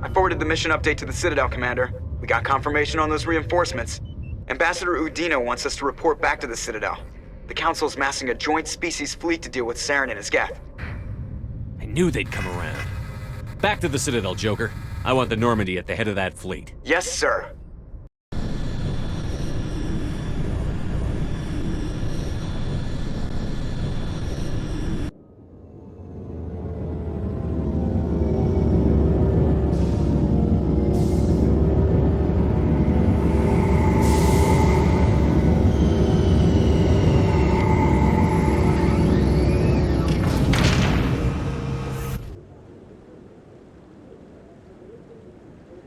I forwarded the mission update to the Citadel, Commander. We got confirmation on those reinforcements. Ambassador Udina wants us to report back to the Citadel. The Council's massing a joint species fleet to deal with Saren and his Geth. I knew they'd come around. Back to the Citadel, Joker. I want the Normandy at the head of that fleet. Yes, sir.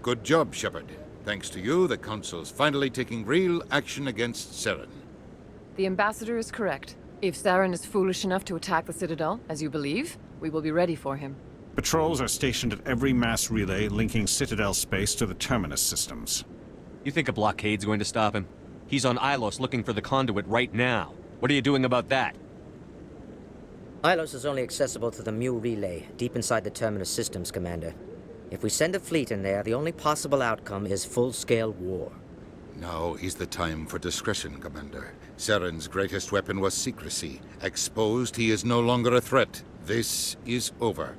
Good job, Shepard. Thanks to you, the Council's finally taking real action against Saren. The Ambassador is correct. If Saren is foolish enough to attack the Citadel, as you believe, we will be ready for him. Patrols are stationed at every mass relay linking Citadel space to the Terminus systems. You think a blockade's going to stop him? He's on Ilos looking for the conduit right now. What are you doing about that? Ilos is only accessible to the Mu relay, deep inside the Terminus systems, Commander. If we send a fleet in there, the only possible outcome is full-scale war. Now is the time for discretion, Commander. Saren's greatest weapon was secrecy. Exposed, he is no longer a threat. This is over.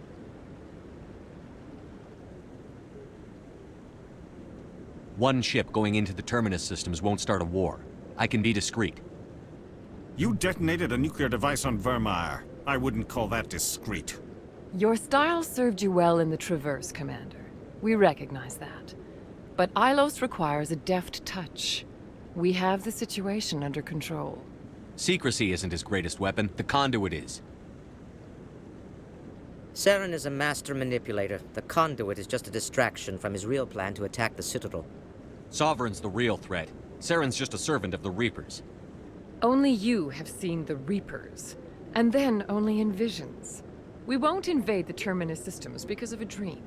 One ship going into the Terminus systems won't start a war. I can be discreet. You detonated a nuclear device on Vermeer. I wouldn't call that discreet. Your style served you well in the Traverse, Commander. We recognize that. But Ilos requires a deft touch. We have the situation under control. Secrecy isn't his greatest weapon. The conduit is. Saren is a master manipulator. The conduit is just a distraction from his real plan to attack the Citadel. Sovereign's the real threat. Saren's just a servant of the Reapers. Only you have seen the Reapers, and then only in visions. We won't invade the Terminus systems because of a dream.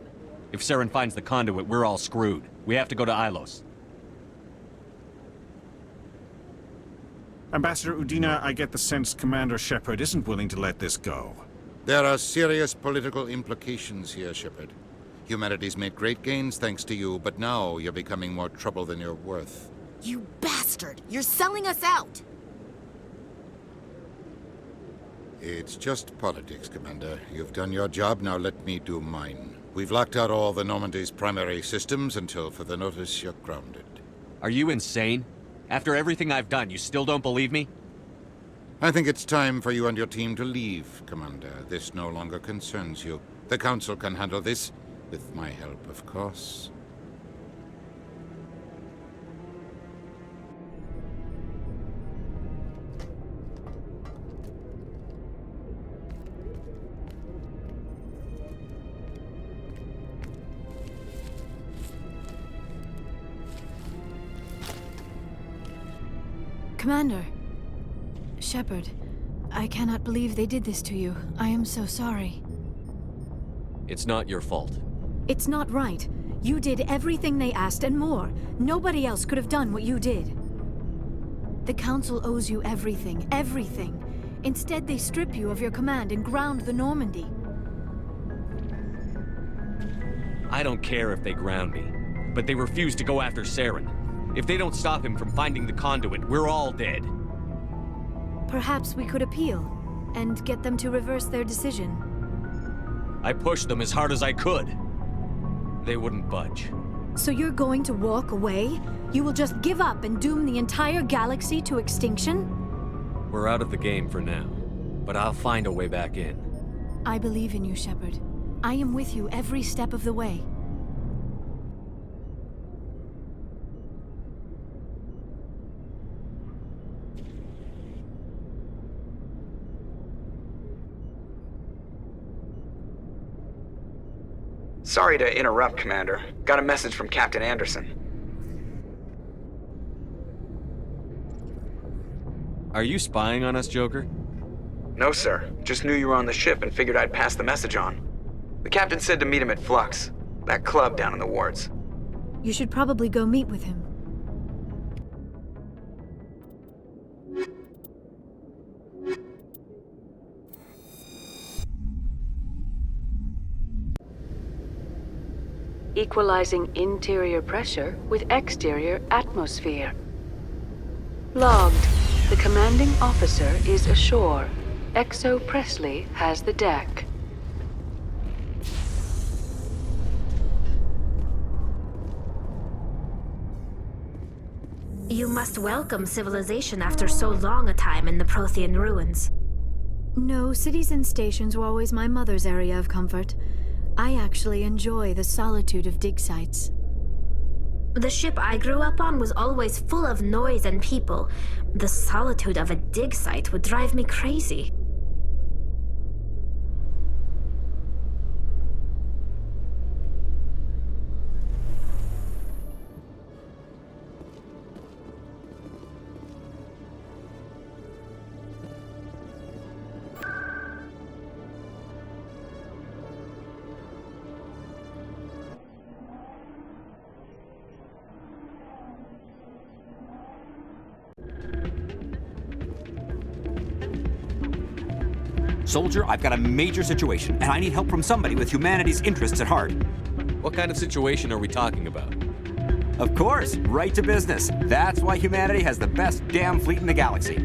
If Saren finds the conduit, we're all screwed. We have to go to Ilos. Ambassador Udina, I get the sense Commander Shepard isn't willing to let this go. There are serious political implications here, Shepard. Humanity's made great gains thanks to you, but now you're becoming more trouble than you're worth. You bastard! You're selling us out! It's just politics, Commander. You've done your job, now let me do mine. We've locked out all the Normandy's primary systems until further notice you're grounded. Are you insane? After everything I've done, you still don't believe me? I think it's time for you and your team to leave, Commander. This no longer concerns you. The Council can handle this, with my help, of course. Commander. Shepard, I cannot believe they did this to you. I am so sorry. It's not your fault. It's not right. You did everything they asked and more. Nobody else could have done what you did. The Council owes you everything, everything. Instead, they strip you of your command and ground the Normandy. I don't care if they ground me, but they refuse to go after Saren. If they don't stop him from finding the conduit, we're all dead. Perhaps we could appeal, and get them to reverse their decision. I pushed them as hard as I could. They wouldn't budge. So you're going to walk away? You will just give up and doom the entire galaxy to extinction? We're out of the game for now, but I'll find a way back in. I believe in you, Shepard. I am with you every step of the way. Sorry to interrupt, Commander. Got a message from Captain Anderson. Are you spying on us, Joker? No, sir. Just knew you were on the ship and figured I'd pass the message on. The captain said to meet him at Flux, that club down in the wards. You should probably go meet with him. equalizing interior pressure with exterior atmosphere. Logged. The commanding officer is ashore. Exo Presley has the deck. You must welcome civilization after so long a time in the Prothean ruins. No, cities and stations were always my mother's area of comfort. I actually enjoy the solitude of dig sites. The ship I grew up on was always full of noise and people. The solitude of a dig site would drive me crazy. Soldier, I've got a major situation, and I need help from somebody with humanity's interests at heart. What kind of situation are we talking about? Of course, right to business. That's why humanity has the best damn fleet in the galaxy.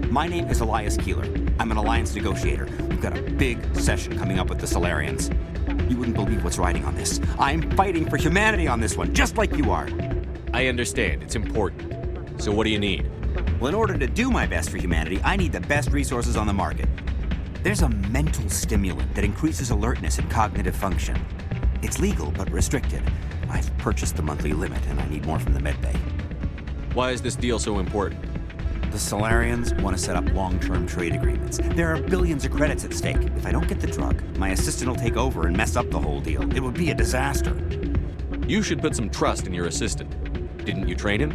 My name is Elias Keeler. I'm an alliance negotiator. We've got a big session coming up with the Solarians. You wouldn't believe what's riding on this. I'm fighting for humanity on this one, just like you are. I understand. It's important. So what do you need? Well, in order to do my best for humanity, I need the best resources on the market. There's a mental stimulant that increases alertness and cognitive function. It's legal, but restricted. I've purchased the monthly limit, and I need more from the medbay. Why is this deal so important? The Solarians want to set up long-term trade agreements. There are billions of credits at stake. If I don't get the drug, my assistant will take over and mess up the whole deal. It would be a disaster. You should put some trust in your assistant. Didn't you train him?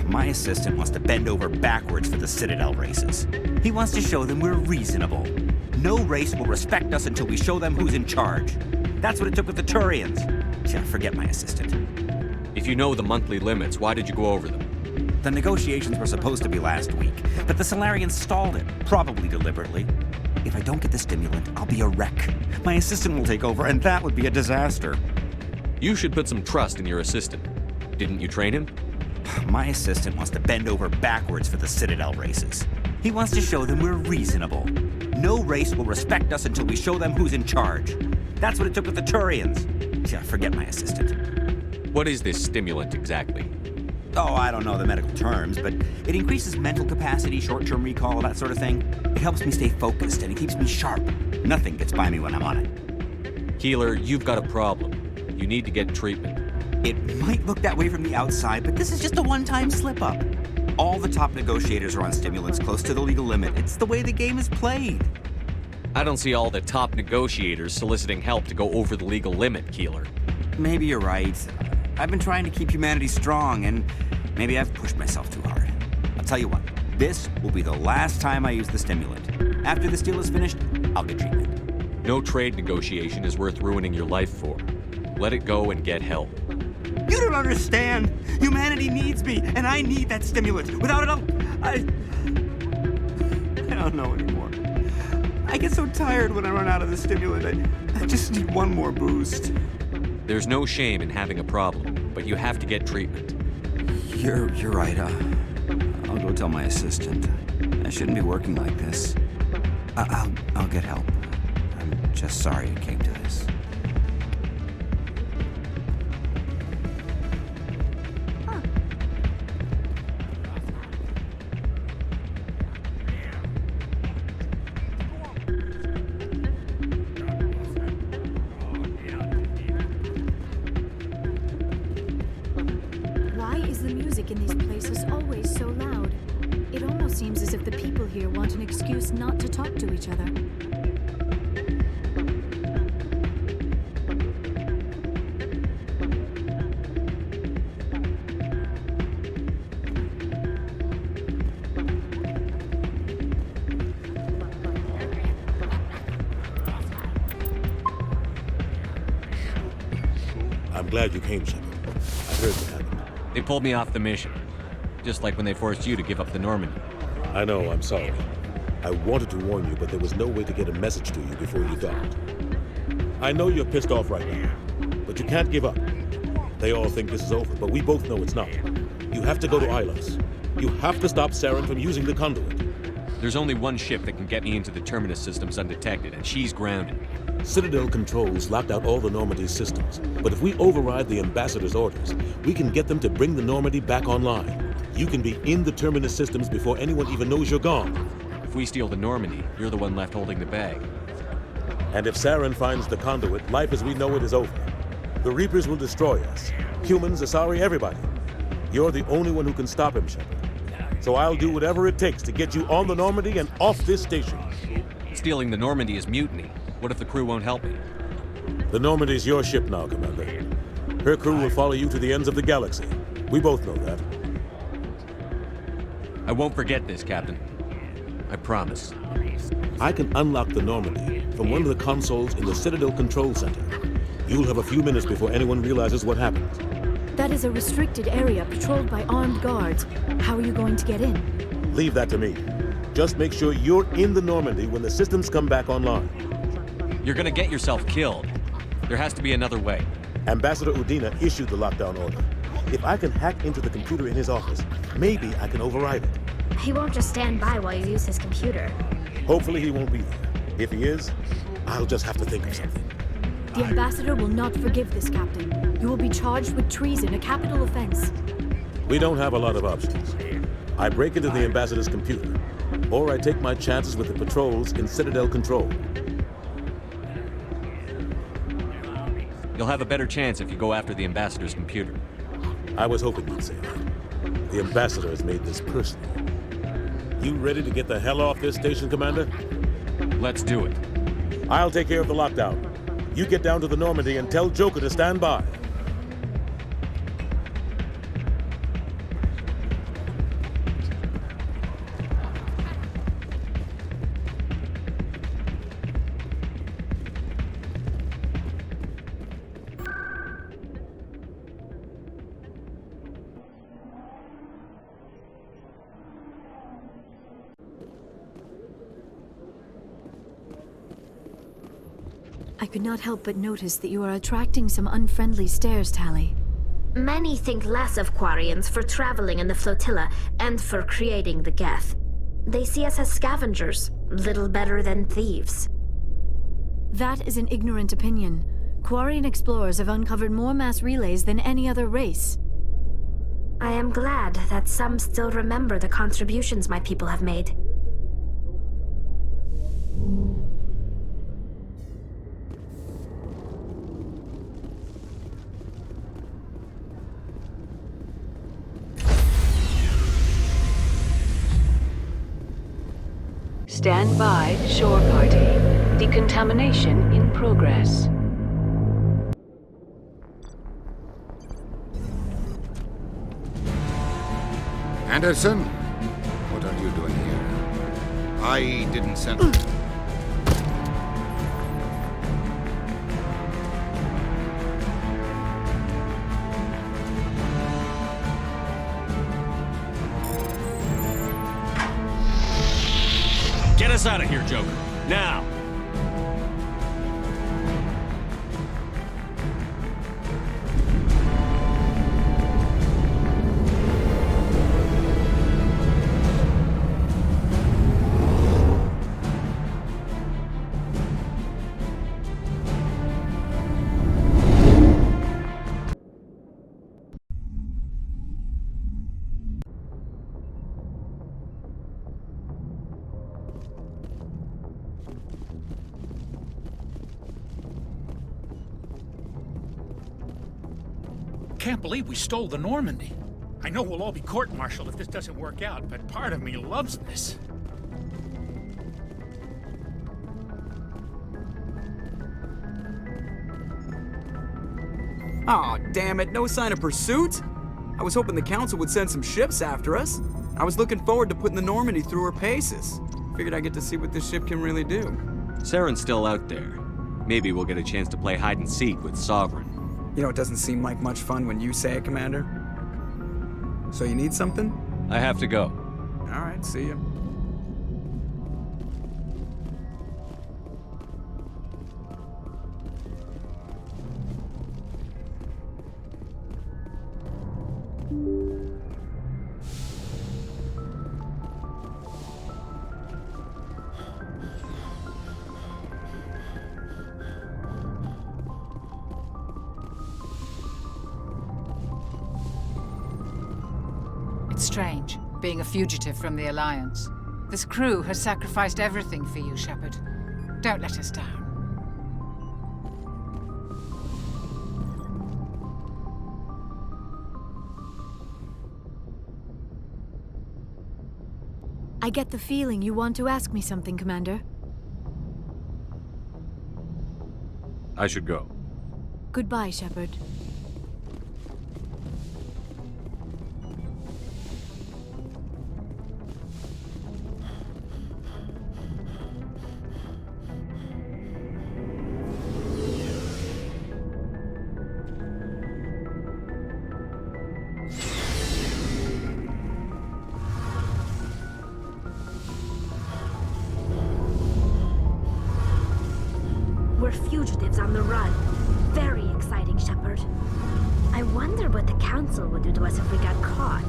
My assistant wants to bend over backwards for the Citadel races. He wants to show them we're reasonable. No race will respect us until we show them who's in charge. That's what it took with the Turians. Yeah, forget my assistant. If you know the monthly limits, why did you go over them? The negotiations were supposed to be last week, but the Solarians stalled it, probably deliberately. If I don't get the stimulant, I'll be a wreck. My assistant will take over, and that would be a disaster. You should put some trust in your assistant. Didn't you train him? My assistant wants to bend over backwards for the Citadel races. He wants to show them we're reasonable. No race will respect us until we show them who's in charge. That's what it took with the Turians. Yeah, forget my assistant. What is this stimulant exactly? Oh, I don't know the medical terms, but it increases mental capacity, short-term recall, that sort of thing. It helps me stay focused, and it keeps me sharp. Nothing gets by me when I'm on it. Keeler, you've got a problem. You need to get treatment. It might look that way from the outside, but this is just a one-time slip-up. All the top negotiators are on stimulants close to the legal limit. It's the way the game is played. I don't see all the top negotiators soliciting help to go over the legal limit, Keeler. Maybe you're right. I've been trying to keep humanity strong, and maybe I've pushed myself too hard. I'll tell you what, this will be the last time I use the stimulant. After this deal is finished, I'll get treatment. No trade negotiation is worth ruining your life for. Let it go and get help. You don't understand! Humanity needs me, and I need that stimulant. Without it, I don't know anymore. I get so tired when I run out of the stimulant. I just need one more boost. There's no shame in having a problem, but you have to get treatment. You're right. I'll go tell my assistant. I shouldn't be working like this. I'll get help. I'm just sorry it came to this. In these places always so loud. It almost seems as if the people here want an excuse not to talk to each other. I'm glad you came, Shepard. I heard what happened. They pulled me off the mission. Just like when they forced you to give up the Normandy. I know, I'm sorry. I wanted to warn you, but there was no way to get a message to you before you docked. I know you're pissed off right now, but you can't give up. They all think this is over, but we both know it's not. You have to go to Ilos. You have to stop Saren from using the conduit. There's only one ship that can get me into the Terminus systems undetected, and she's grounded. Citadel controls locked out all the Normandy's systems, but if we override the Ambassador's orders, we can get them to bring the Normandy back online. You can be in the Terminus systems before anyone even knows you're gone. If we steal the Normandy, you're the one left holding the bag. And if Saren finds the conduit, life as we know it is over. The Reapers will destroy us. Humans, Asari, everybody. You're the only one who can stop him, Shepard. So I'll do whatever it takes to get you on the Normandy and off this station. Stealing the Normandy is mutiny. What if the crew won't help me? The Normandy's your ship now, Commander. Her crew will follow you to the ends of the galaxy. We both know that. I won't forget this, Captain. I promise. I can unlock the Normandy from one of the consoles in the Citadel Control Center. You'll have a few minutes before anyone realizes what happened. That is a restricted area patrolled by armed guards. How are you going to get in? Leave that to me. Just make sure you're in the Normandy when the systems come back online. You're gonna get yourself killed. There has to be another way. Ambassador Udina issued the lockdown order. If I can hack into the computer in his office, maybe I can override it. He won't just stand by while you use his computer. Hopefully he won't be there. If he is, I'll just have to think of something. The Ambassador will not forgive this, Captain. You will be charged with treason, a capital offense. We don't have a lot of options. I break into the Ambassador's computer, or I take my chances with the patrols in Citadel Control. You'll have a better chance if you go after the Ambassador's computer. I was hoping you'd say that. The Ambassador has made this personal. You ready to get the hell off this station, Commander? Let's do it. I'll take care of the lockdown. You get down to the Normandy and tell Joker to stand by. I could not help but notice that you are attracting some unfriendly stares, Tally. Many think less of Quarians for traveling in the flotilla and for creating the Geth. They see us as scavengers, little better than thieves. That is an ignorant opinion. Quarian explorers have uncovered more mass relays than any other race. I am glad that some still remember the contributions my people have made. Stand by, shore party. Decontamination in progress. Anderson? What are you doing here? I didn't send... Get us out of here, Joker. Now! Can't believe we stole the Normandy. I know we'll all be court-martialed if this doesn't work out, but part of me loves this. Aw, damn it, no sign of pursuit? I was hoping the Council would send some ships after us. I was looking forward to putting the Normandy through her paces. Figured I'd get to see what this ship can really do. Saren's still out there. Maybe we'll get a chance to play hide-and-seek with Sovereign. You know, it doesn't seem like much fun when you say it, Commander. So you need something? I have to go. All right, see ya. It's strange, being a fugitive from the Alliance. This crew has sacrificed everything for you, Shepard. Don't let us down. I get the feeling you want to ask me something, Commander. I should go. Goodbye, Shepard. We're fugitives on the run. Very exciting, Shepard. I wonder what the Council would do to us if we got caught.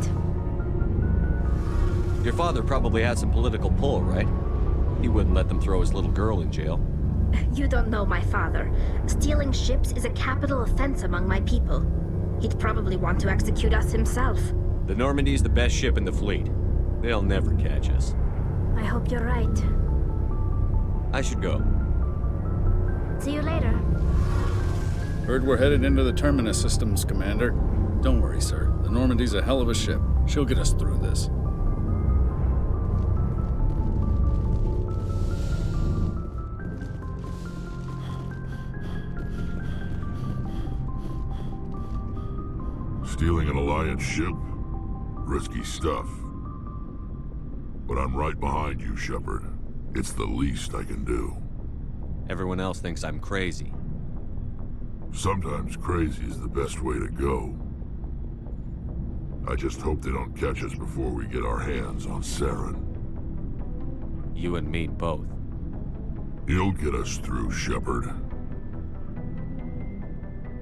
Your father probably had some political pull, right? He wouldn't let them throw his little girl in jail. You don't know my father. Stealing ships is a capital offense among my people. He'd probably want to execute us himself. The Normandy's the best ship in the fleet. They'll never catch us. I hope you're right. I should go. See you later. Heard we're headed into the Terminus systems, Commander. Don't worry, sir. The Normandy's a hell of a ship. She'll get us through this. Stealing an Alliance ship? Risky stuff. But I'm right behind you, Shepard. It's the least I can do. Everyone else thinks I'm crazy. Sometimes crazy is the best way to go. I just hope they don't catch us before we get our hands on Saren. You and me both. He'll get us through, Shepard.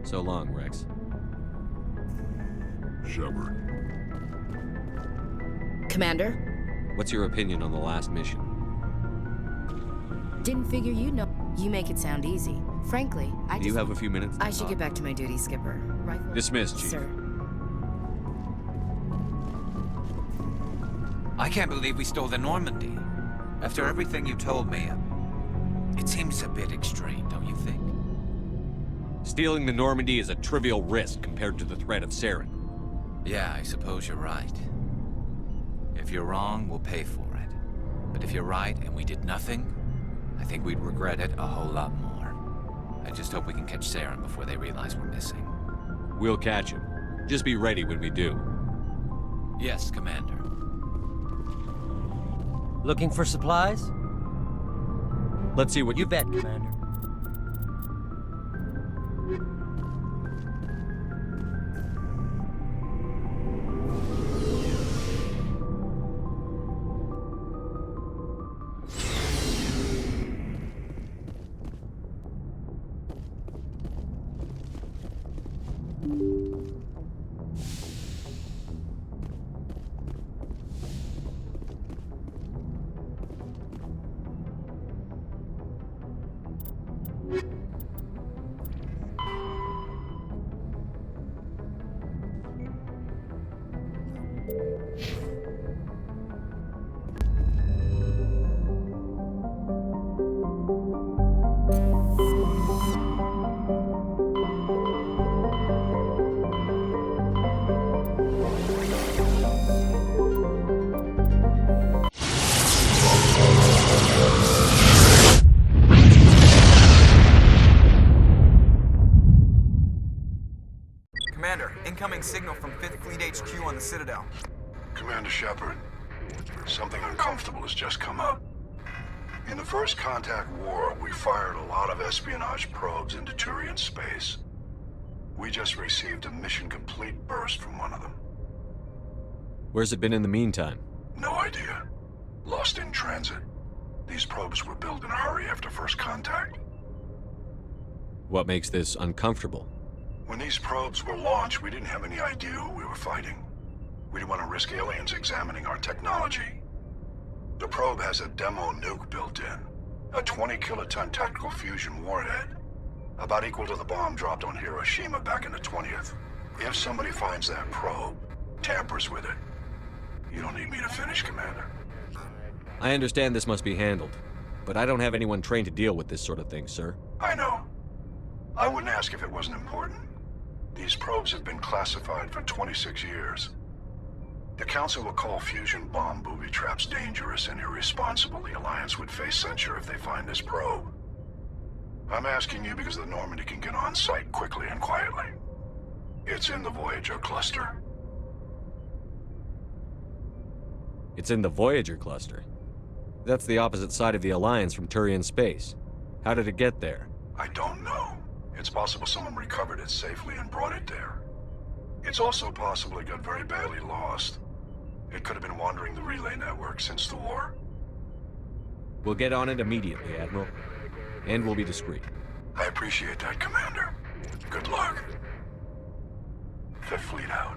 So long, Rex. Shepard. Commander? What's your opinion on the last mission? Didn't figure you'd know. You make it sound easy. Frankly, Do you have a few minutes? I should get back to my duty, Skipper. Rifle... Dismissed, Chief. Sir. I can't believe we stole the Normandy. After everything you told me, it seems a bit extreme, don't you think? Stealing the Normandy is a trivial risk compared to the threat of Saren. Yeah, I suppose you're right. If you're wrong, we'll pay for it. But if you're right and we did nothing, I think we'd regret it a whole lot more. I just hope we can catch Saren before they realize we're missing. We'll catch him. Just be ready when we do. Yes, Commander. Looking for supplies? Let's see what you bet, Commander. Commander, incoming signal from 5th Fleet HQ on the Citadel. Commander Shepard, something uncomfortable has just come up. In the First Contact War, we fired a lot of espionage probes into Turian space. We just received a mission complete burst from one of them. Where's it been in the meantime? No idea. Lost in transit. These probes were built in a hurry after First Contact. What makes this uncomfortable? When these probes were launched, we didn't have any idea who we were fighting. We don't want to risk aliens examining our technology. The probe has a demo nuke built in. A 20-kiloton tactical fusion warhead. About equal to the bomb dropped on Hiroshima back in the 20th. If somebody finds that probe, tampers with it, you don't need me to finish, Commander. I understand this must be handled, but I don't have anyone trained to deal with this sort of thing, sir. I know. I wouldn't ask if it wasn't important. These probes have been classified for 26 years. The Council will call fusion bomb booby traps dangerous and irresponsible. The Alliance would face censure if they find this probe. I'm asking you because the Normandy can get on site quickly and quietly. It's in the Voyager Cluster. It's in the Voyager Cluster. That's the opposite side of the Alliance from Turian space. How did it get there? I don't know. It's possible someone recovered it safely and brought it there. It's also possible it got very badly lost. It could have been wandering the relay network since the war. We'll get on it immediately, Admiral. And we'll be discreet. I appreciate that, Commander. Good luck. Fifth Fleet out.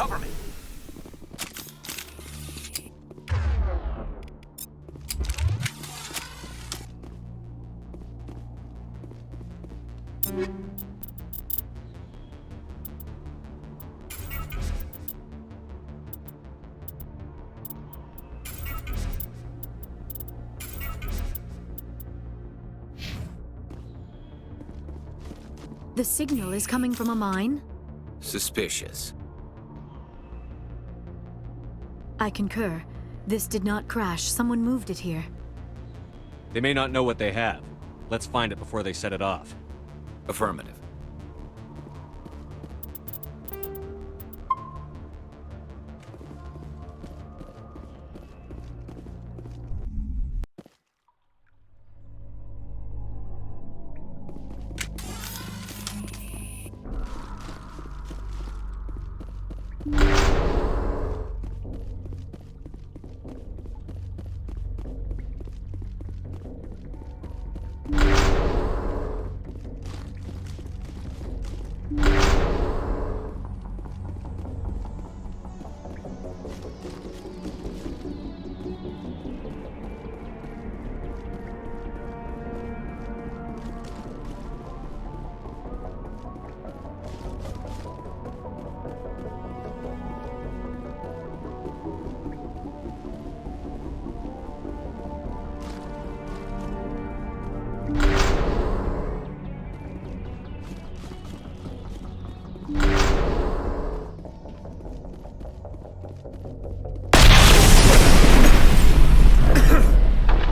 Cover me! The signal is coming from a mine? Suspicious. I concur. This did not crash. Someone moved it here. They may not know what they have. Let's find it before they set it off. Affirmative.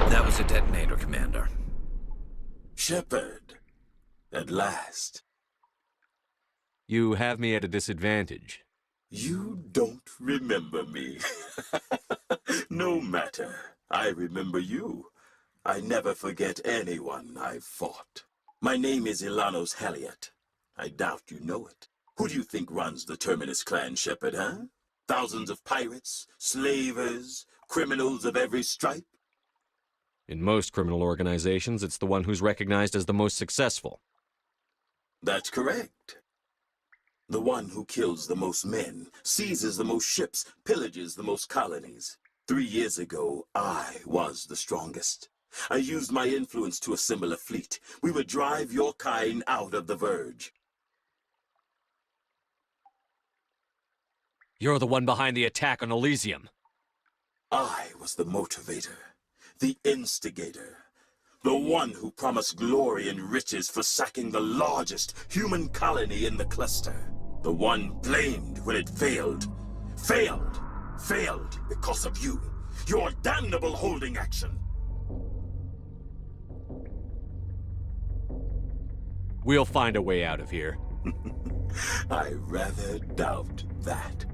That was a detonator, Commander. Shepard, at last. You have me at a disadvantage. You don't remember me. No matter. I remember you. I never forget anyone I've fought. My name is Ilanos Halliot. I doubt you know it. Who do you think runs the Terminus clan, Shepard, huh? Thousands of pirates, slavers, criminals of every stripe? In most criminal organizations, it's the one who's recognized as the most successful. That's correct. The one who kills the most men, seizes the most ships, pillages the most colonies. 3 years ago, I was the strongest. I used my influence to assemble a fleet. We would drive your kind out of the Verge. You're the one behind the attack on Elysium. I was the motivator, the instigator, the one who promised glory and riches for sacking the largest human colony in the cluster. The one blamed when it failed. Failed because of you. Your damnable holding action. We'll find a way out of here. I rather doubt that.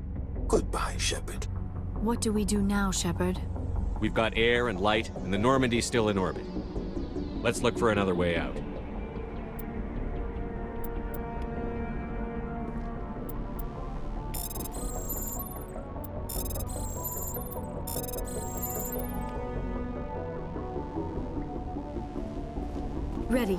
Goodbye, Shepard. What do we do now, Shepard? We've got air and light, and the Normandy's still in orbit. Let's look for another way out. Ready.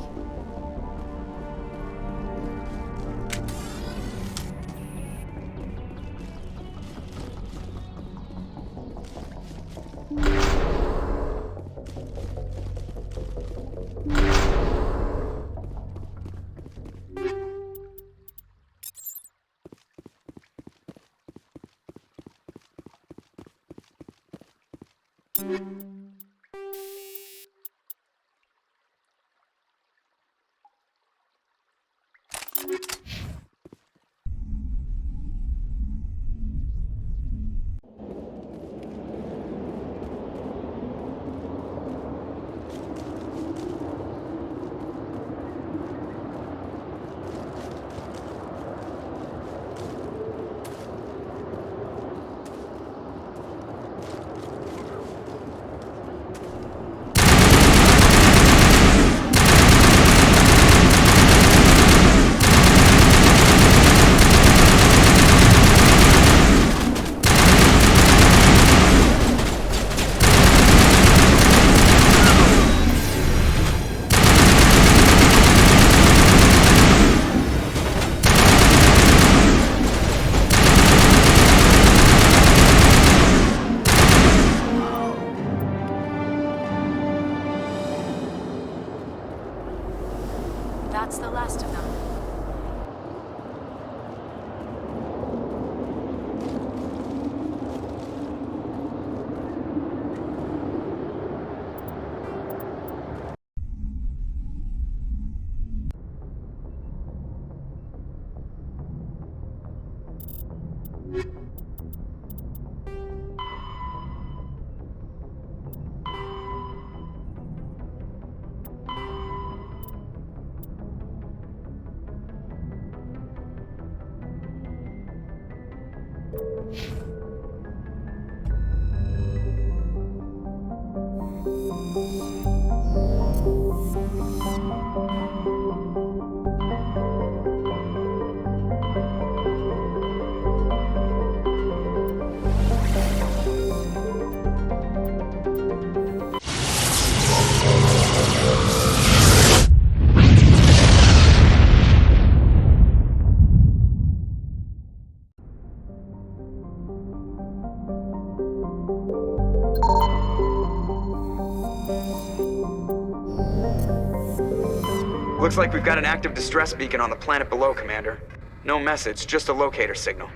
Looks like we've got an active distress beacon on the planet below, Commander. No message, just a locator signal.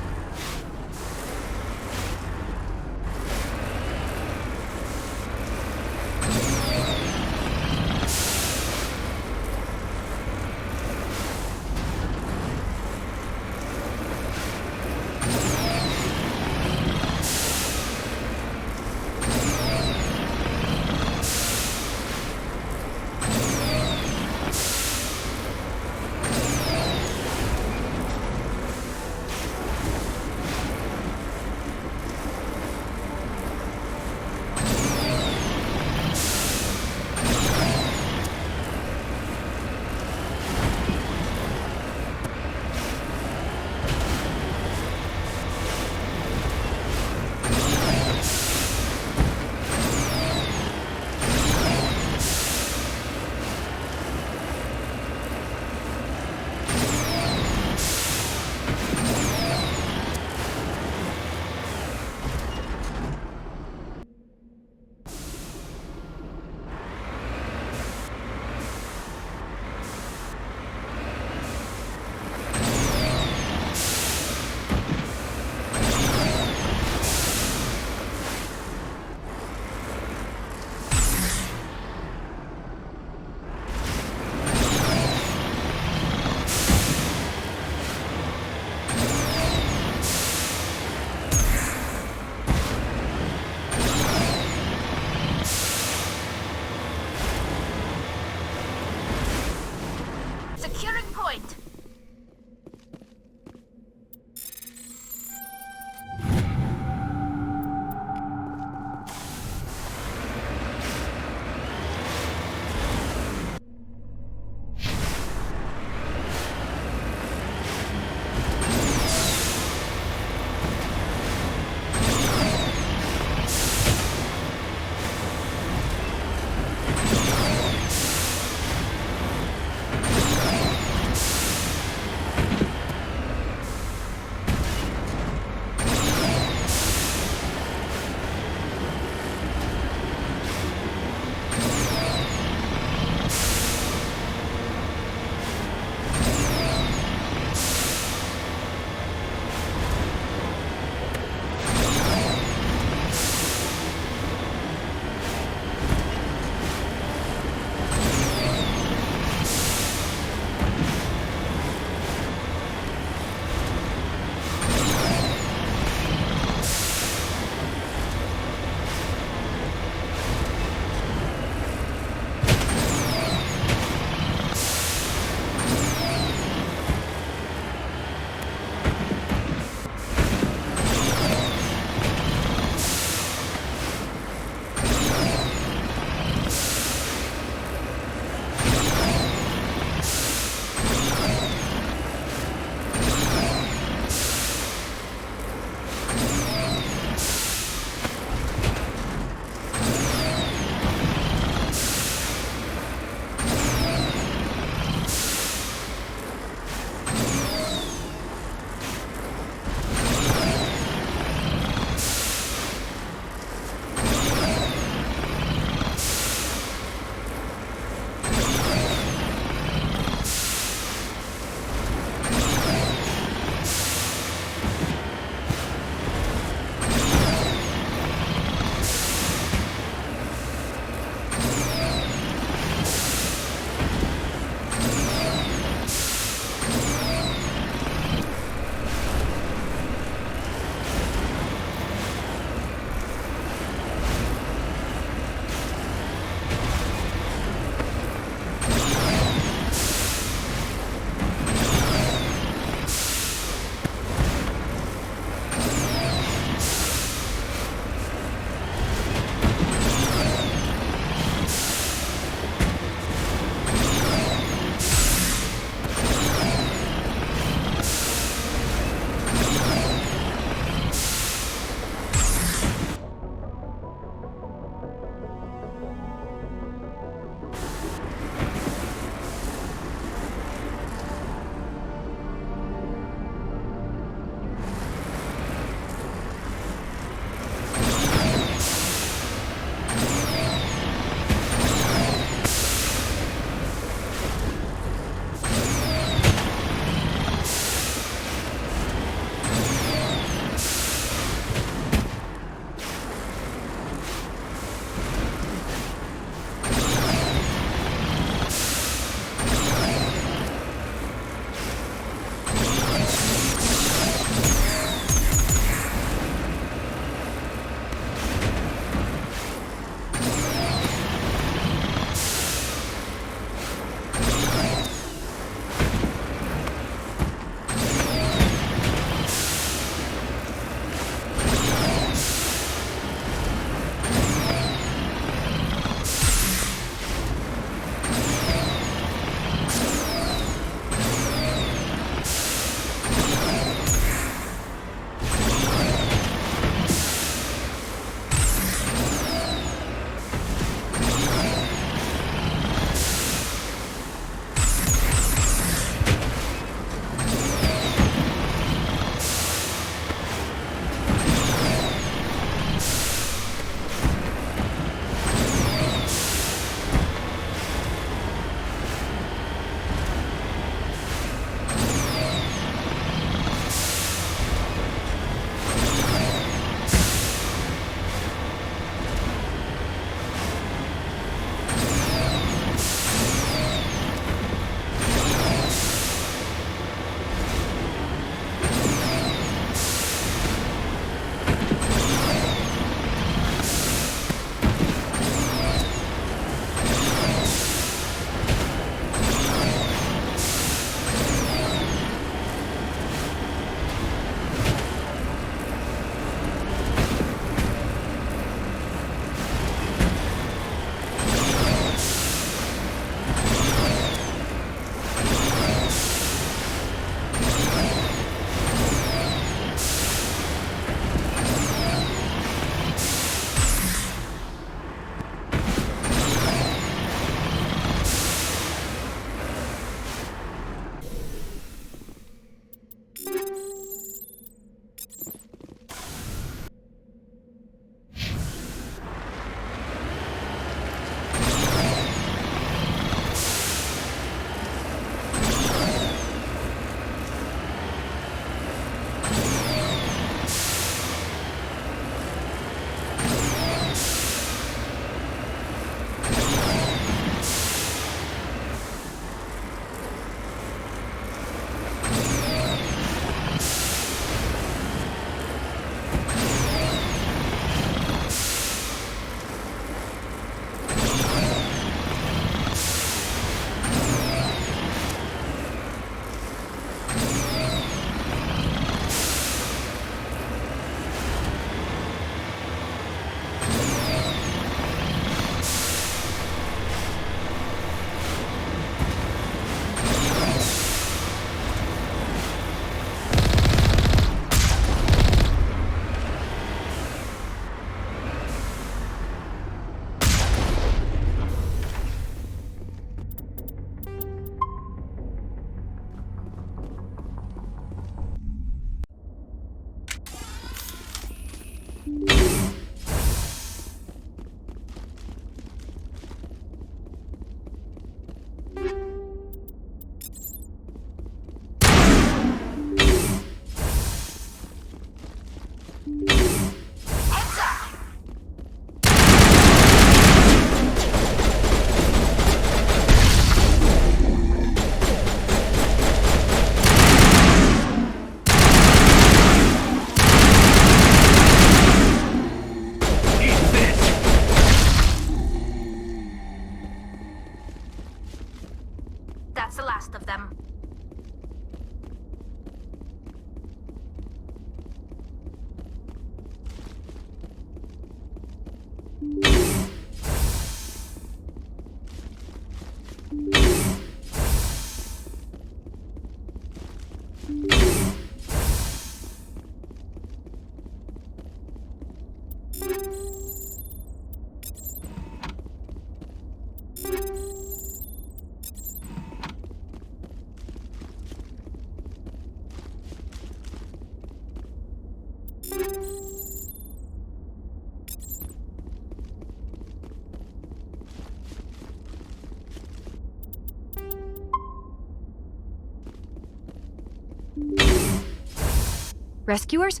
Rescuers?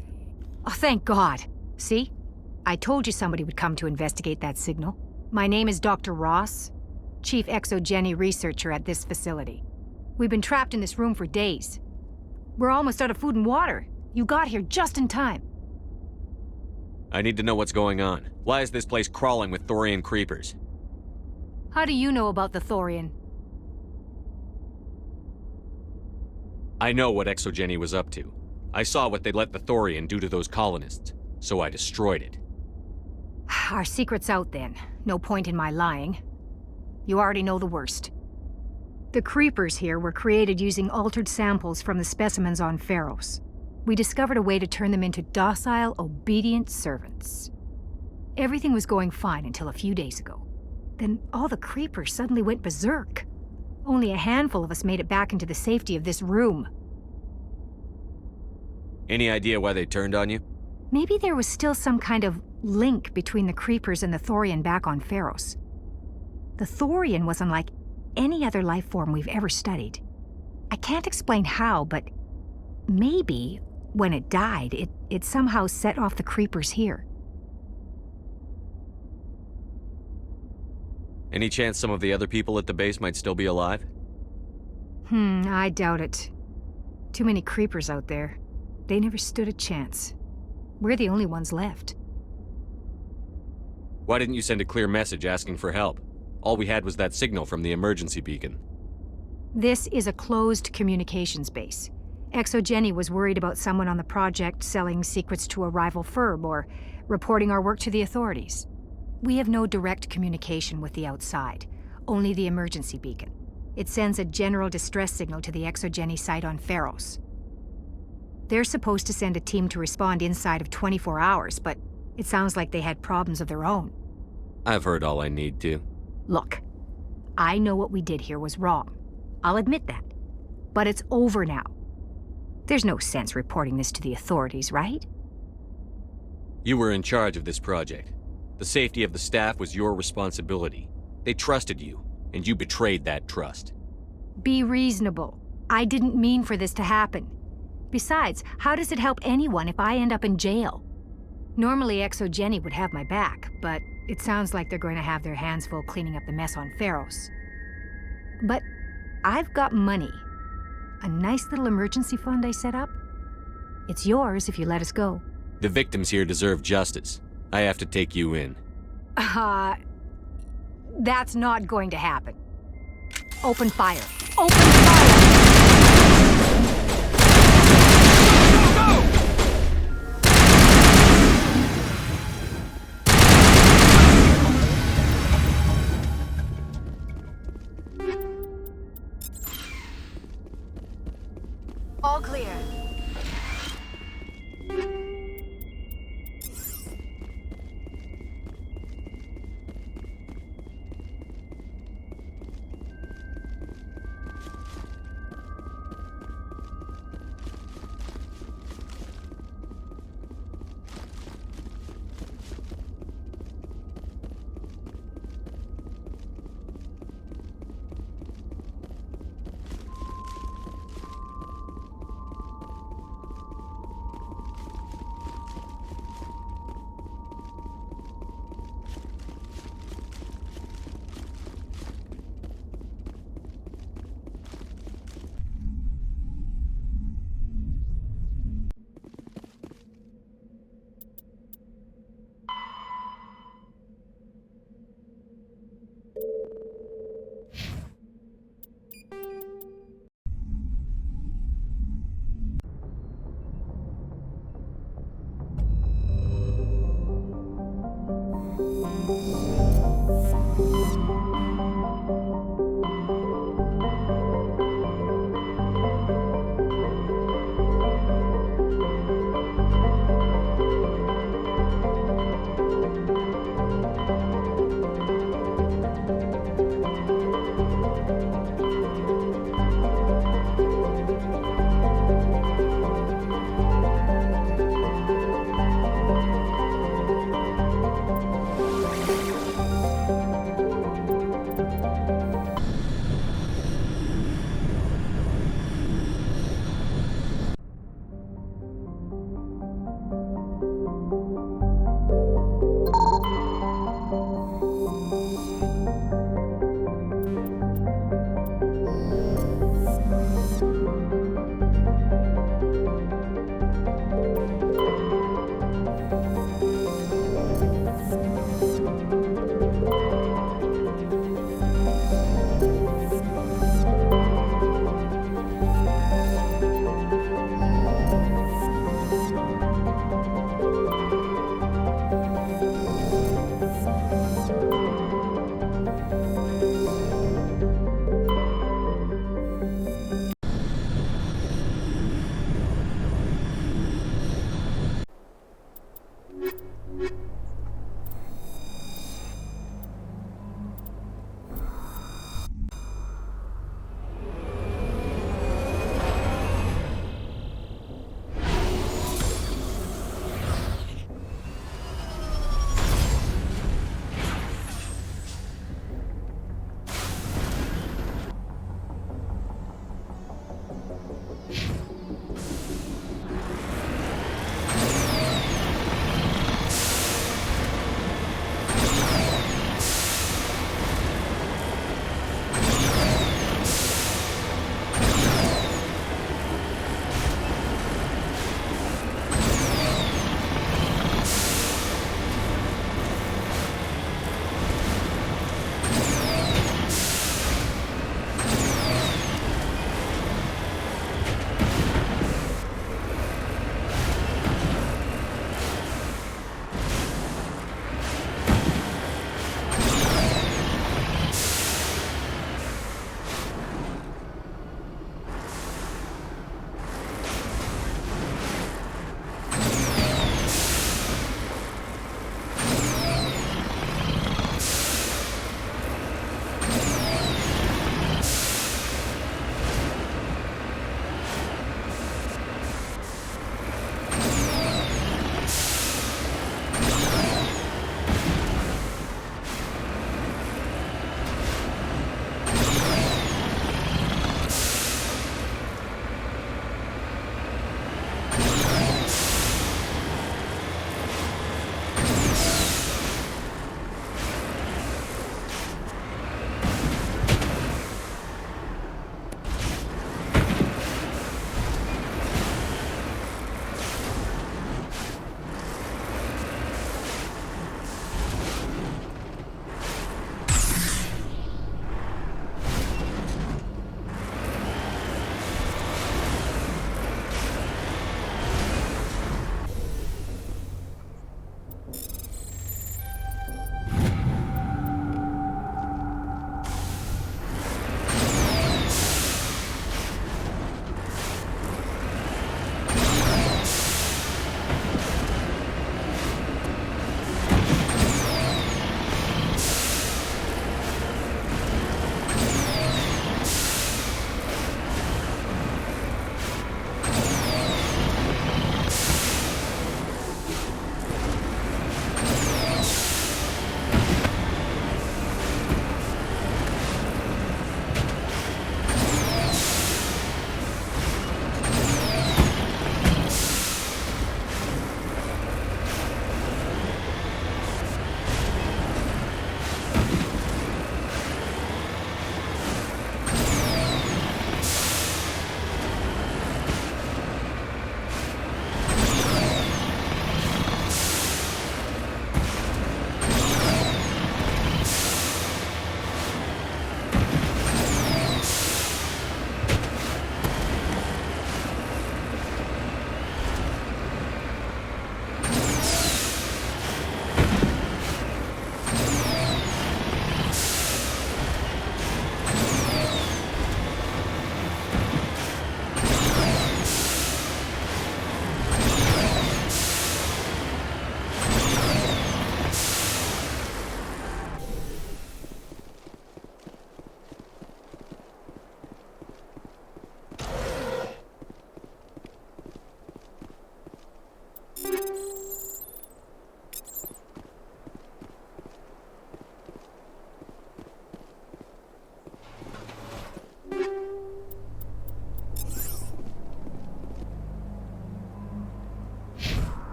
Oh, thank God. See? I told you somebody would come to investigate that signal. My name is Dr. Ross, Chief Exogeny Researcher at this facility. We've been trapped in this room for days. We're almost out of food and water. You got here just in time. I need to know what's going on. Why is this place crawling with Thorian creepers? How do you know about the Thorian? I know what Exogeny was up to. I saw what they let the Thorian do to those colonists, so I destroyed it. Our secret's out then. No point in my lying. You already know the worst. The creepers here were created using altered samples from the specimens on Pharos. We discovered a way to turn them into docile, obedient servants. Everything was going fine until a few days ago. Then all the creepers suddenly went berserk. Only a handful of us made it back into the safety of this room. Any idea why they turned on you? Maybe there was still some kind of link between the creepers and the Thorian back on Pharos. The Thorian was unlike any other life form we've ever studied. I can't explain how, but maybe when it died, it somehow set off the creepers here. Any chance some of the other people at the base might still be alive? I doubt it. Too many creepers out there. They never stood a chance. We're the only ones left. Why didn't you send a clear message asking for help? All we had was that signal from the emergency beacon. This is a closed communications base. Exogeny was worried about someone on the project selling secrets to a rival firm or reporting our work to the authorities. We have no direct communication with the outside, only the emergency beacon. It sends a general distress signal to the Exogeny site on Pharos. They're supposed to send a team to respond inside of 24 hours, but it sounds like they had problems of their own. I've heard all I need to. Look, I know what we did here was wrong. I'll admit that. But it's over now. There's no sense reporting this to the authorities, right? You were in charge of this project. The safety of the staff was your responsibility. They trusted you, and you betrayed that trust. Be reasonable. I didn't mean for this to happen. Besides, how does it help anyone if I end up in jail? Normally Exogeny would have my back, but it sounds like they're going to have their hands full cleaning up the mess on Pharos. But I've got money. A nice little emergency fund I set up. It's yours if you let us go. The victims here deserve justice. I have to take you in. That's not going to happen. Open fire. Open fire! All clear.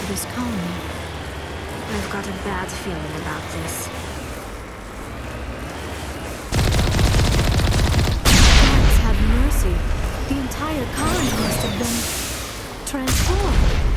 this colony. I've got a bad feeling about this. Gods have mercy. The entire colony must have been transformed.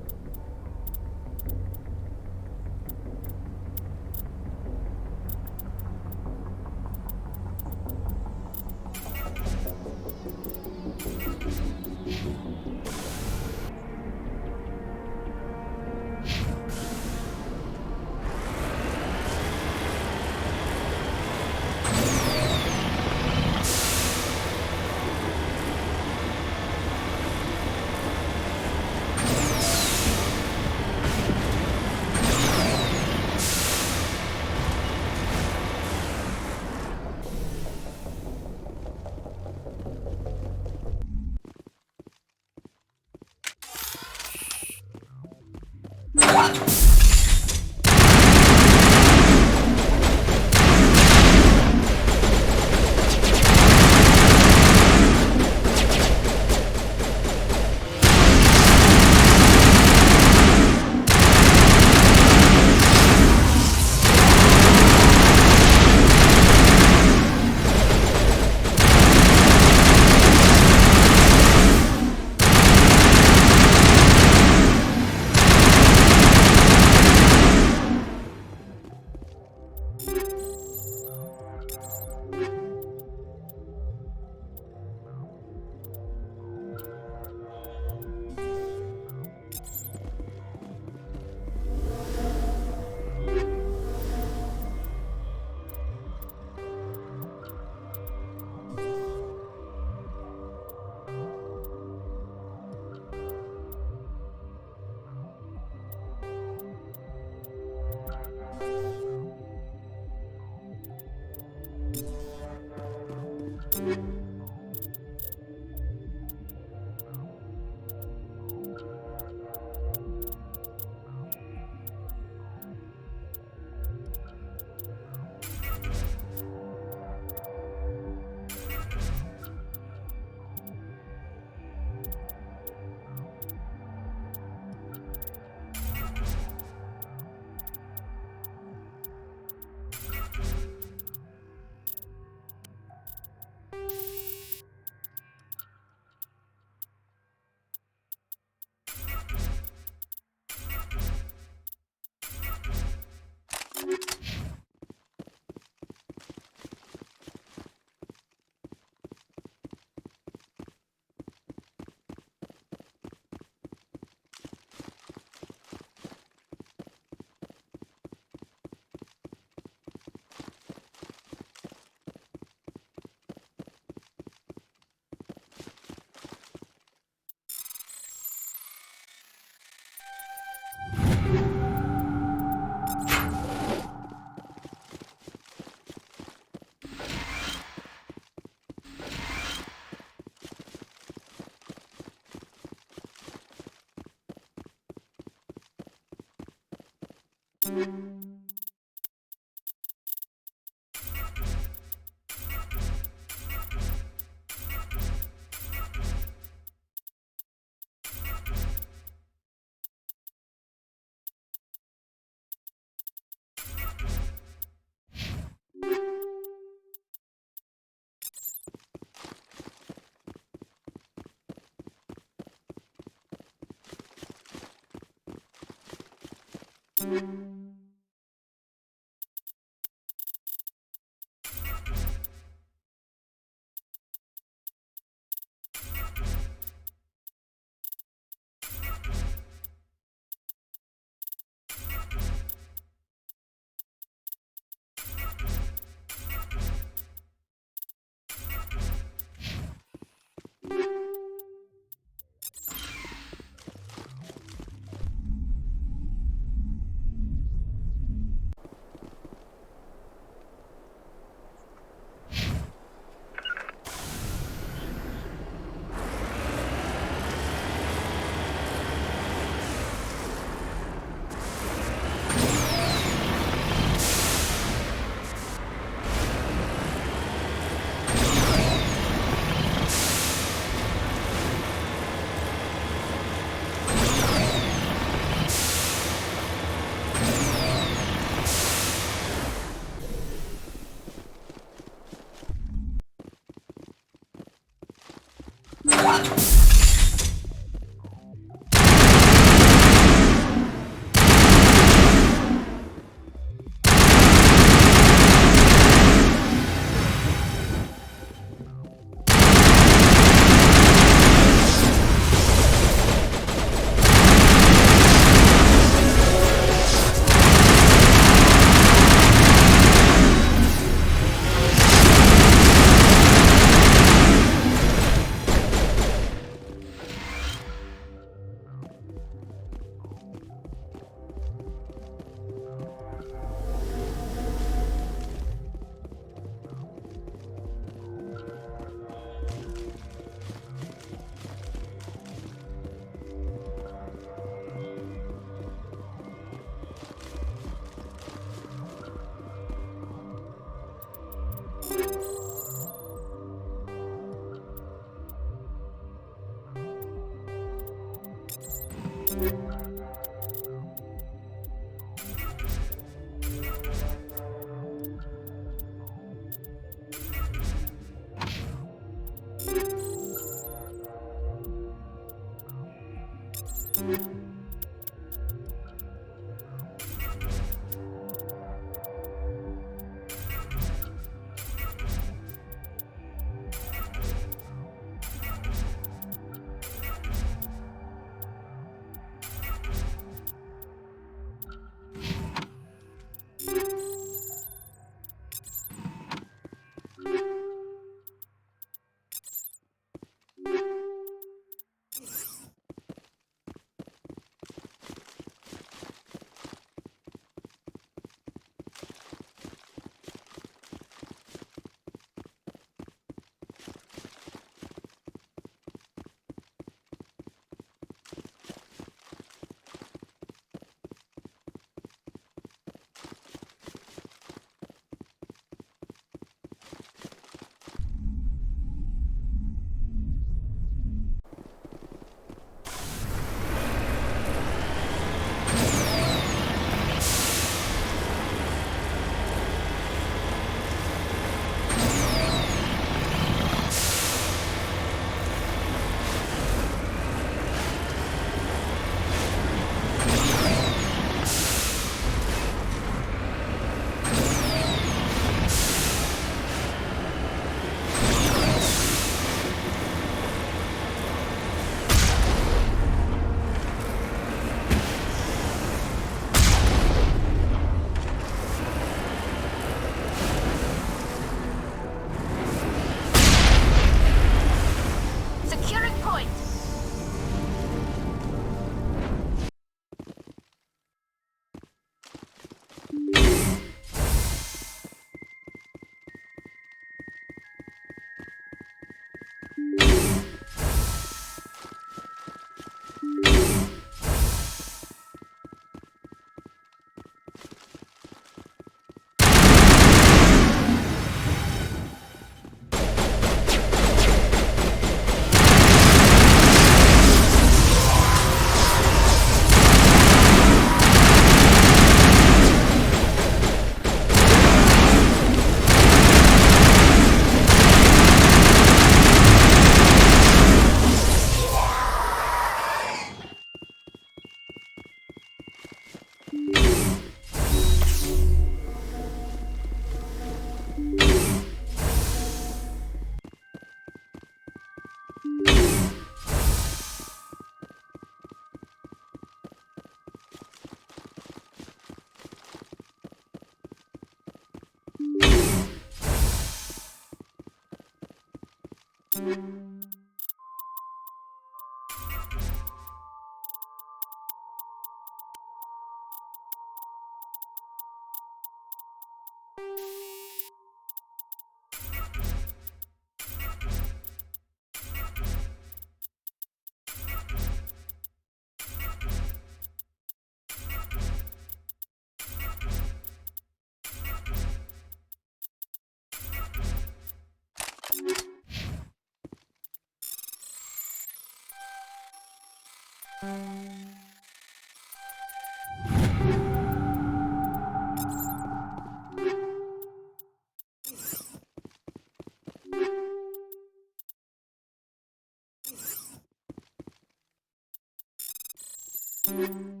Mm-hmm.